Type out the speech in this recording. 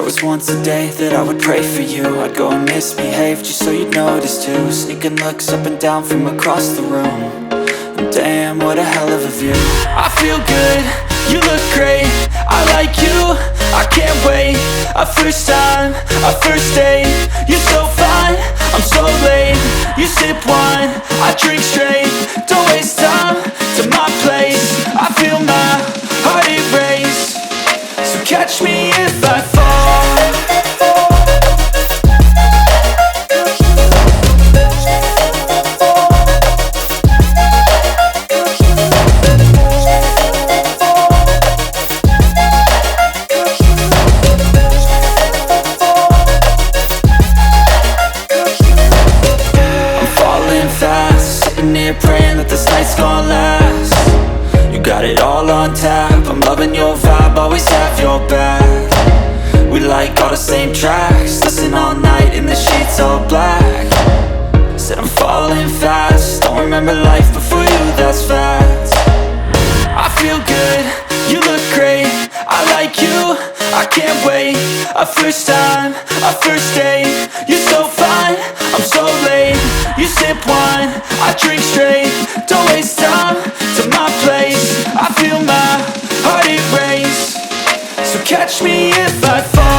was once a day that I would pray for you. I'd go and misbehave just so you'd notice too. Sneaking looks up and down from across the room. And damn, what a hell of a view. I feel good, you look great, I like you, I can't wait. A first time, a first date, you're so fine, I'm so late. You sip wine, I drink straight. Don't waste time to my place. I feel my heart erase. So catch me if I fall. Praying that this night's gonna last. You got it all on tap, I'm loving your vibe, always have your back. We like all the same tracks, listen all night in the sheets all black. Said I'm falling fast, don't remember life before you, that's fact. I feel good, you look great, I like you, I can't wait. A first time, a first date, you're so fine, I'm so late. You sip wine, I drink straight. Don't waste time to my place. I feel my heart erase. So catch me if I fall.